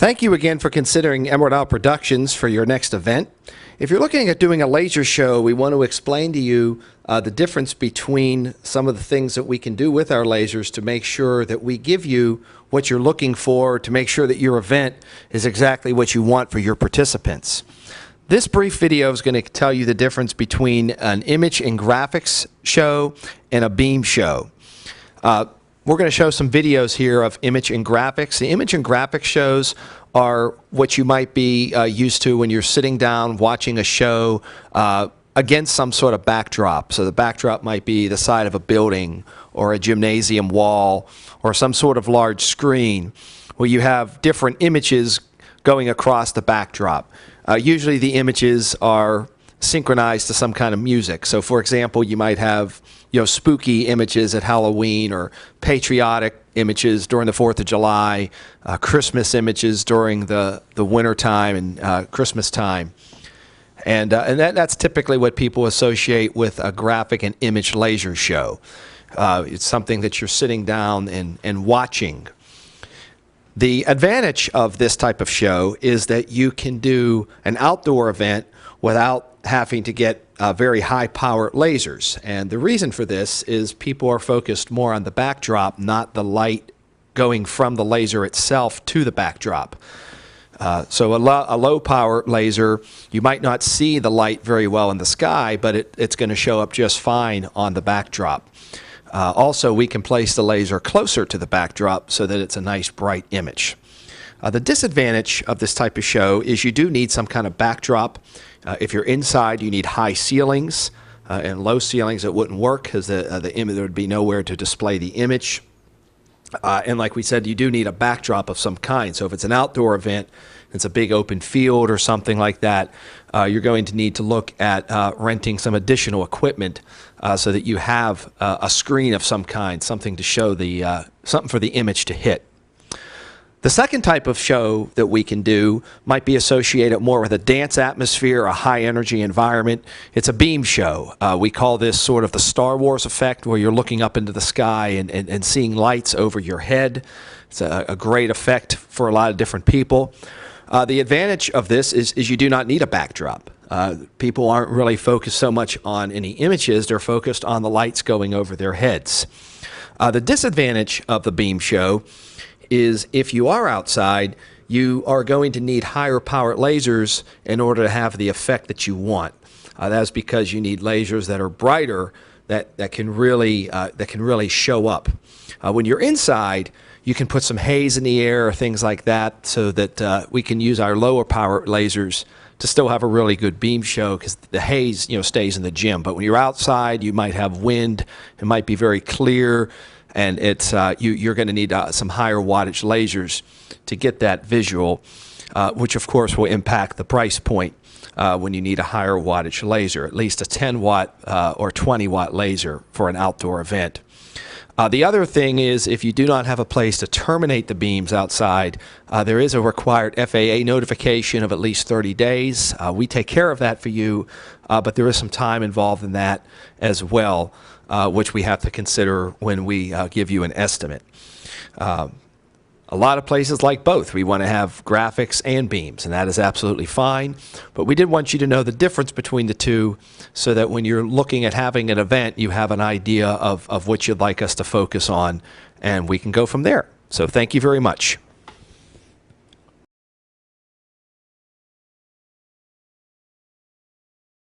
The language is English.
Thank you again for considering Emerald Isle Productions for your next event. If you're looking at doing a laser show, we want to explain to you the difference between some of the things that we can do with our lasers to make sure that we give you what you're looking for, to make sure that your event is exactly what you want for your participants. This brief video is going to tell you the difference between an image and graphics show and a beam show. We're going to show some videos here of image and graphics. The image and graphics shows are what you might be used to when you're sitting down watching a show against some sort of backdrop. So the backdrop might be the side of a building or a gymnasium wall or some sort of large screen where you have different images going across the backdrop. Usually the images are synchronized to some kind of music. So for example, you might have spooky images at Halloween, or patriotic images during the 4th of July, Christmas images during the winter time and Christmas time. And that's typically what people associate with a graphic and image laser show. It's something that you're sitting down and watching. The advantage of this type of show is that you can do an outdoor event without having to get very high-powered lasers. And the reason for this is people are focused more on the backdrop, not the light going from the laser itself to the backdrop. So a low-power laser, you might not see the light very well in the sky, but it's going to show up just fine on the backdrop. Also, we can place the laser closer to the backdrop so that it's a nice bright image. The disadvantage of this type of show is you do need some kind of backdrop. If you're inside, you need high ceilings, and low ceilings it wouldn't work because there would be nowhere to display the image. And like we said, you do need a backdrop of some kind. So if it's an outdoor event, it's a big open field or something like that, you're going to need to look at renting some additional equipment so that you have a screen of some kind, something to show something for the image to hit. The second type of show that we can do might be associated more with a dance atmosphere, a high-energy environment. It's a beam show. We call this sort of the Star Wars effect, where you're looking up into the sky and seeing lights over your head. It's a great effect for a lot of different people. The advantage of this is you do not need a backdrop. People aren't really focused so much on any images. They're focused on the lights going over their heads. The disadvantage of the beam show is if you are outside, you are going to need higher powered lasers in order to have the effect that you want. That's because you need lasers that are brighter, that can really show up. When you're inside, you can put some haze in the air or things like that, so that we can use our lower power lasers to still have a really good beam show, because the haze stays in the gym. But when you're outside, you might have wind. It might be very clear. And it's you're going to need some higher wattage lasers to get that visual, which of course will impact the price point when you need a higher wattage laser, at least a 10-watt or 20-watt laser for an outdoor event. The other thing is, if you do not have a place to terminate the beams outside, there is a required FAA notification of at least 30 days. We take care of that for you, but there is some time involved in that as well, which we have to consider when we give you an estimate. A lot of places like both. We want to have graphics and beams, and that is absolutely fine. But we did want you to know the difference between the two, so that when you're looking at having an event, you have an idea of what you'd like us to focus on, and we can go from there. So thank you very much.